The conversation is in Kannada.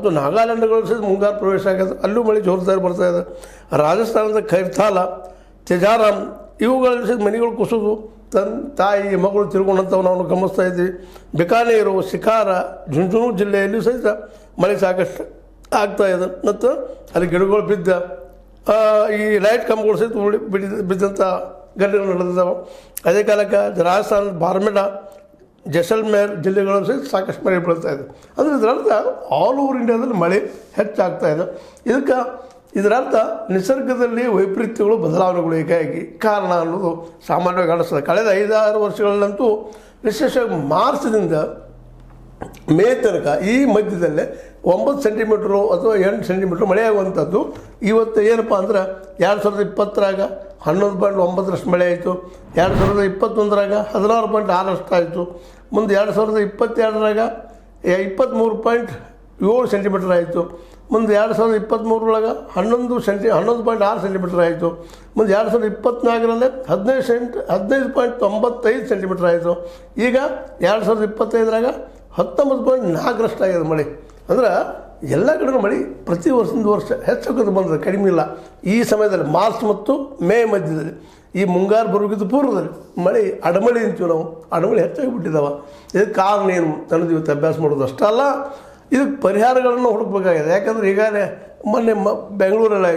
ಮತ್ತು ನಾಗಾಲ್ಯಾಂಡ್ಗಳು ಸಹಿತ ಮುಂಗಾರು ಪ್ರವೇಶ ಆಗಿದೆ, ಅಲ್ಲೂ ಮಳೆ ಜೋರ್ದಾರಿ ಬರ್ತಾ ಇದೆ. ರಾಜಸ್ಥಾನದ ಖೈರ್ತಾಲ, ತೆಜಾರಾಮ್ ಇವುಗಳಲ್ಲಿ ಸಹಿತ ಮನೆಗಳು ಕುಸಿದು ತಾಯಿ ಮಗಳು ತಿರ್ಕೊಂಡಂಥವು ನಾವು ಗಮನಿಸ್ತಾ ಇದ್ದೀವಿ. ಬಿಕಾನೇರು, ಶಿಕಾರ, ಝುಂಝುನು ಜಿಲ್ಲೆಯಲ್ಲಿಯೂ ಸಹಿತ ಮಳೆ ಸಾಕಷ್ಟು ಆಗ್ತಾಯಿದೆ. ಮತ್ತು ಅಲ್ಲಿ ಗಿಡಗಳು ಬಿದ್ದ ಈ ಲೈಟ್ ಕಂಬಗಳು ಸಹಿತ ಬಿದ್ದಂಥ ಘಟನೆಗಳು ನಡೆದಿದ್ದಾವೆ. ಅದೇ ಕಾಲಕ್ಕೆ ರಾಜಸ್ಥಾನದ ಬಾರ್ಮೆಡ, ಜೈಸಲ್ಮೇರ್ ಜಿಲ್ಲೆಗಳು ಸಹಿತ ಸಾಕಷ್ಟು ಮಳೆ ಬೀಳ್ತಾ ಇದೆ. ಅಂದರೆ ಇದರರ್ಥ ಆಲ್ ಓವರ್ ಇಂಡಿಯಾದಲ್ಲಿ ಮಳೆ ಹೆಚ್ಚಾಗ್ತಾ ಇದೆ. ಇದರರ್ಥ ನಿಸರ್ಗದಲ್ಲಿ ವೈಪರೀತ್ಯಗಳು, ಬದಲಾವಣೆಗಳು ಏಕಾಏಕಿ ಕಾರಣ ಅನ್ನೋದು ಸಾಮಾನ್ಯವಾಗಿ ಕಾಣಿಸ್ತದೆ. ಕಳೆದ 5-6 ವರ್ಷಗಳಲ್ಲಂತೂ ವಿಶೇಷವಾಗಿ ಮಾರ್ಚ್ದಿಂದ ಮೇ ತನಕ ಈ ಮಧ್ಯದಲ್ಲೇ 9 ಸೆಂಟಿಮೀಟ್ರು ಅಥವಾ 8 ಸೆಂಟಿಮೀಟ್ರ್ ಮಳೆ ಆಗುವಂಥದ್ದು. ಇವತ್ತು ಏನಪ್ಪ ಅಂದ್ರೆ 2020ರಾಗ 11.9 ಮಳೆ ಆಯಿತು, 2021ರಾಗ 16.6 ಆಯಿತು, ಮುಂದೆ 2022ರಾಗ 23.7 ಸೆಂಟಿಮೀಟ್ರ್ ಆಯಿತು, ಮುಂದೆ 2023ರೊಳಗೆ 11.6 ಸೆಂಟಿಮೀಟ್ರ್ ಆಯಿತು, ಮುಂದೆ 2024ರಲ್ಲೇ 15.95 ಸೆಂಟಿಮೀಟ್ರ್ ಆಯಿತು. ಈಗ 2025ರಾಗ 19.4 ಆಗಿದೆ ಮಳೆ. ಅಂದ್ರೆ ಎಲ್ಲ ಕಡೆ ಮಳೆ ಪ್ರತಿ ವರ್ಷದಿಂದ ವರ್ಷ ಹೆಚ್ಚಾಗೋದು ಬಂದಿದೆ, ಕಡಿಮೆ ಇಲ್ಲ. ಈ ಸಮಯದಲ್ಲಿ ಮಾರ್ಚ್ ಮತ್ತು ಮೇ ಮಧ್ಯದಲ್ಲಿ ಈ ಮುಂಗಾರು ಬರೋಗಿದ್ದು ಪೂರ್ವದಲ್ಲಿ ಮಳೆ ಅಡಮಳೆ ಅಂತೀವಿ ನಾವು, ಅಡಮಳೆ ಹೆಚ್ಚಾಗಿಬಿಟ್ಟಿದ್ದಾವೆ. ಇದಕ್ಕೆ ಕಾರಣ ಏನು ಅನ್ನೋದು ಇವತ್ತು ಅಭ್ಯಾಸ ಮಾಡೋದು ಅಷ್ಟಲ್ಲ, ಇದಕ್ಕೆ ಪರಿಹಾರಗಳನ್ನು ಹುಡುಕಬೇಕಾಗಿದೆ. ಯಾಕಂದರೆ ಈಗಾಗಲೇ ಮೊನ್ನೆ ಬೆಂಗಳೂರಲ್ಲಿ